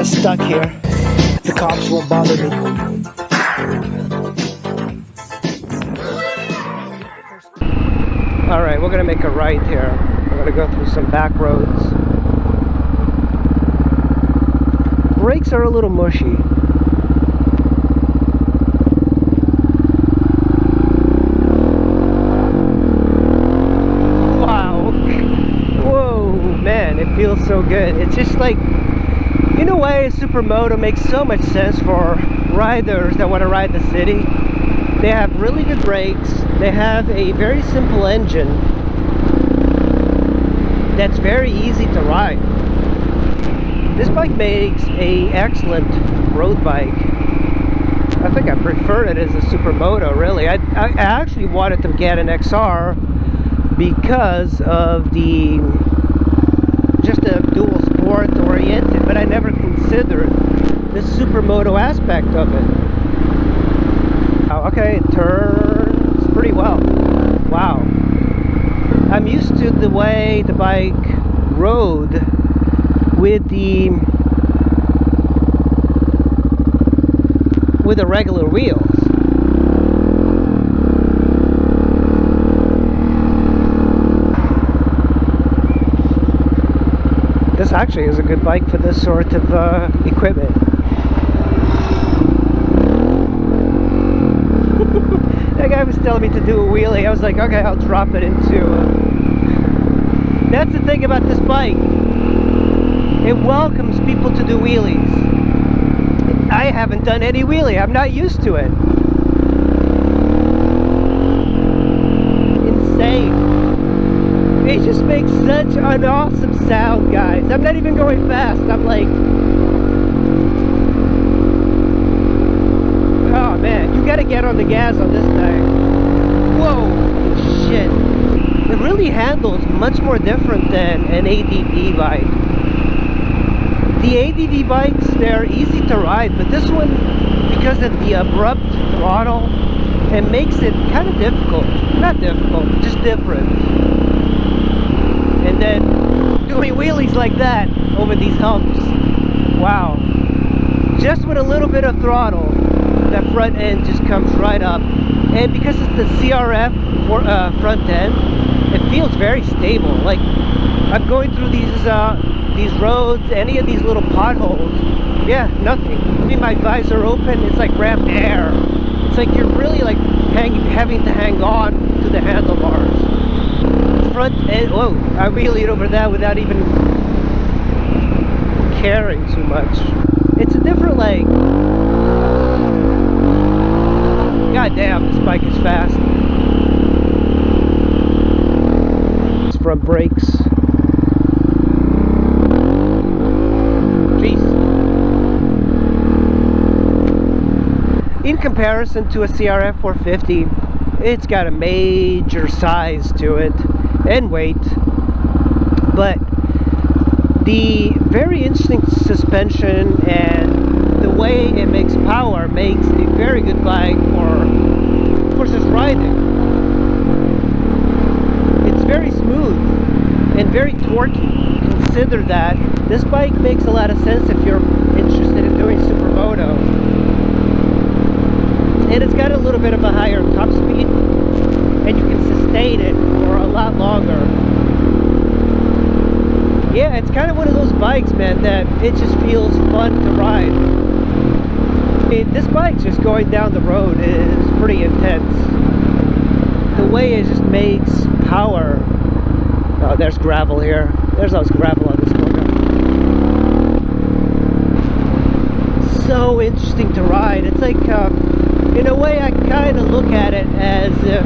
stuck here. The cops won't bother me. Alright, we're gonna make a right here. We're gonna go through some back roads. Brakes are a little mushy. Wow. Whoa, man, it feels so good. It's just like, in a way, a Supermoto makes so much sense for riders that want to ride the city. They have really good brakes. They have a very simple engine that's very easy to ride. This bike makes an excellent road bike. I think I prefer it as a Supermoto, really. I actually wanted to get an XR because of the dual sport oriented, but I never considered the Supermoto aspect of it. Oh, okay, it turns pretty well. Wow. I'm used to the way the bike rode with the regular wheels. This actually is a good bike for this sort of equipment. That guy was telling me to do a wheelie. I was like, okay, I'll drop it into... That's the thing about this bike. It welcomes people to do wheelies. I haven't done any wheelie. I'm not used to it. Insane. It just makes such an awesome sound, guys. I'm not even going fast. I'm like... Oh, man. You gotta get on the gas on this thing. Whoa. Shit. It really handles much more different than an ADV bike. The ADV bikes, they're easy to ride, but this one, because of the abrupt throttle, it makes it kind of difficult. Not difficult, just different. And then doing wheelies like that over these humps. Wow. Just with a little bit of throttle, that front end just comes right up. And because it's the CRF front end, it feels very stable. Like, I'm going through these roads, any of these little potholes, yeah, nothing. I mean, my visor open, it's like ramp air. It's like you're really like having to hang on to the handlebars. Front end, whoa, I wheelied over that without even caring too much. It's a different, like, god damn, this bike is fast. It's front brakes. In comparison to a CRF 450, it's got a major size to it and weight, but the very interesting suspension and the way it makes power makes a very good bike for just riding. It's very smooth and very torquey. Consider that this bike makes a lot of sense if you're interested in doing Supermoto. And it's got a little bit of a higher top speed, and you can sustain it for a lot longer. Yeah, it's kind of one of those bikes, man, that it just feels fun to ride. I mean, this bike just going down the road is pretty intense. The way it just makes power. Oh, there's gravel here. There's always gravel on this corner. So interesting to ride. It's like... in a way, I kind of look at it as if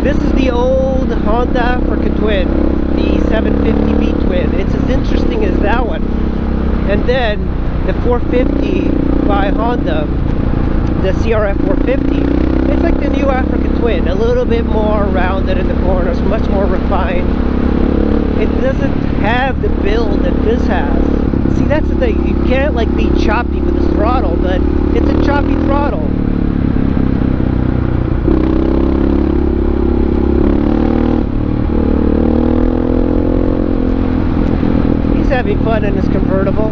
this is the old Honda Africa Twin, the 750B Twin. It's as interesting as that one. And then the 450 by Honda, the CRF 450, it's like the new Africa Twin, a little bit more rounded in the corners, much more refined. It doesn't have the build that this has. See, that's the thing. You can't like be choppy with the throttle, but it's a choppy throttle. These having fun in his convertible.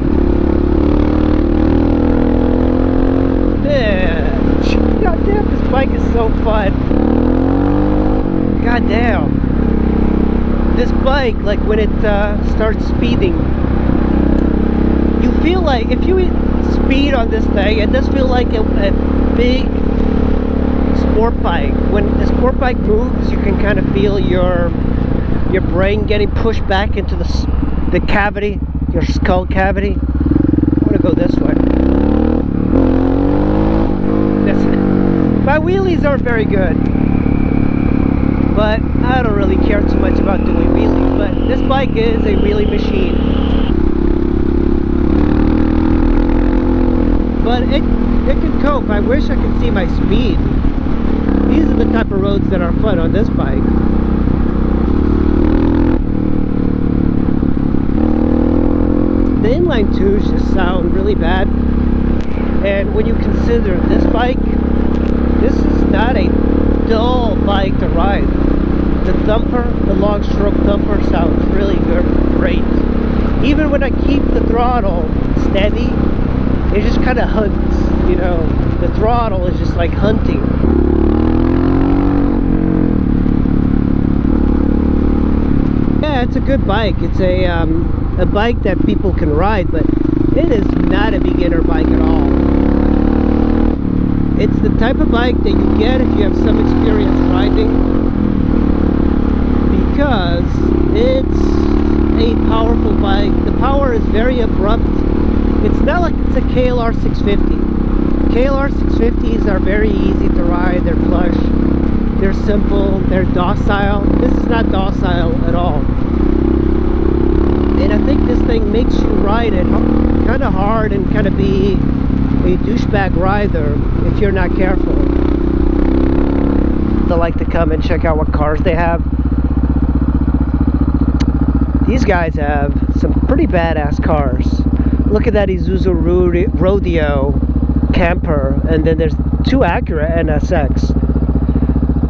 Man, god damn, this bike is so fun. God damn. This bike, like when it starts speeding, you feel like if you speed on this thing, it does feel like a big sport bike. When a sport bike moves, you can kind of feel your brain getting pushed back into the cavity, your skull cavity. I'm gonna go this way. My wheelies aren't very good, but I don't really care too much about doing wheelies. But this bike is a wheelie machine. But it can cope. I wish I could see my speed. These are the type of roads that are fun on this bike. The inline twos just sound really bad. And when you consider this bike, this is not a dull bike to ride. The thumper, the long stroke thumper sounds really good, great. Even when I keep the throttle steady, it just kind of hunts, you know. The throttle is just like hunting. Yeah, it's a good bike. It's a bike that people can ride, but it is not a beginner bike at all. It's the type of bike that you get if you have some experience riding, because it's a powerful bike. The power is very abrupt. It's not like it's a xr650. xr650s are very easy to ride. They're plush, they're simple, they're docile. This is not docile at all. And I think this thing makes you ride it kind of hard and kind of be a douchebag rider if you're not careful. They like to come and check out what cars they have. These guys have some pretty badass cars. Look at that Isuzu Rodeo camper, and then there's two Acura NSX.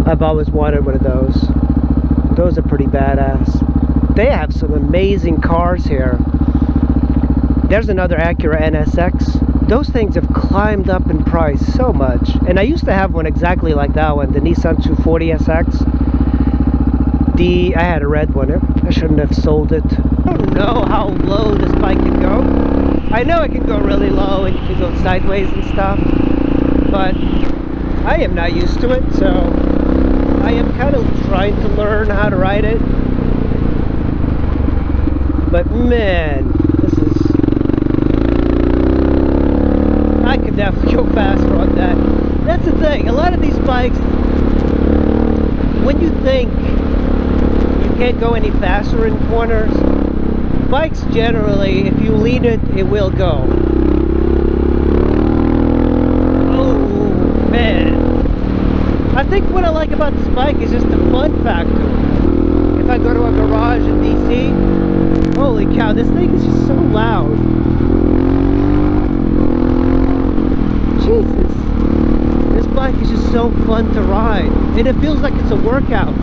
I've always wanted one of those. Those are pretty badass. They have some amazing cars here. There's another Acura NSX. Those things have climbed up in price so much. And I used to have one exactly like that one, the Nissan 240SX. I had a red one. I shouldn't have sold it. I don't know how low this bike can go. I know it can go really low and you can go sideways and stuff, but I am not used to it, so I am kind of trying to learn how to ride it. But man, I could definitely go faster on that. That's the thing. A lot of these bikes, when you think you can't go any faster in corners, bikes generally, if you lean it, it will go. Oh man. I think what I like about this bike is just the fun factor. If I go to a garage in DC, holy cow, this thing is just so loud. Jesus. This bike is just so fun to ride. And it feels like it's a workout.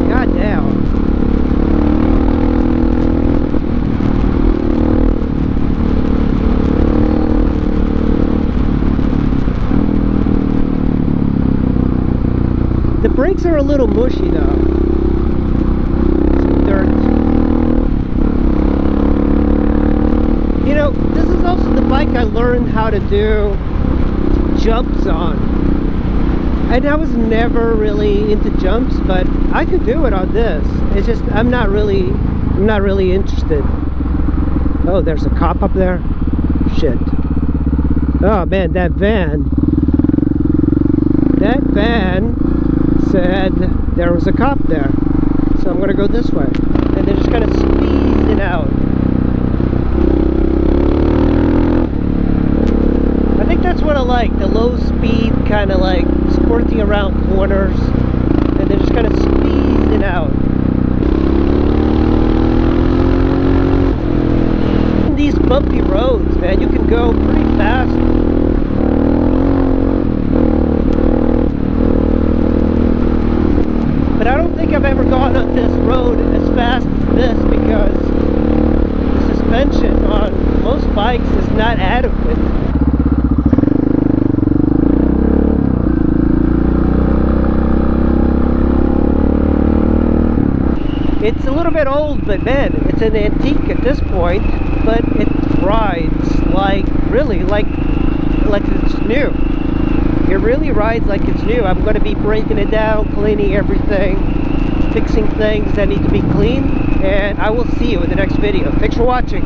God damn. The brakes are a little mushy though. Some dirt. You know, this is also the bike I learned how to do jumps on. And I was never really into jumps, but I could do it on this. It's just I'm not really interested. Oh, there's a cop up there. Shit. Oh man, that van said there was a cop there. So I'm gonna go this way. And they're just gonna squeeze it out. I think that's what I like, the low speed kind of like squirting around corners, and they're just kind of squeezing out. In these bumpy roads, man, you can go pretty fast. But I don't I've ever gone on this road as fast as this because the suspension on most bikes is not adequate. It's a little bit old, but man, it's an antique at this point, but it rides like, really, like it's new. It really rides like it's new. I'm going to be breaking it down, cleaning everything, fixing things that need to be cleaned, and I will see you in the next video. Thanks for watching.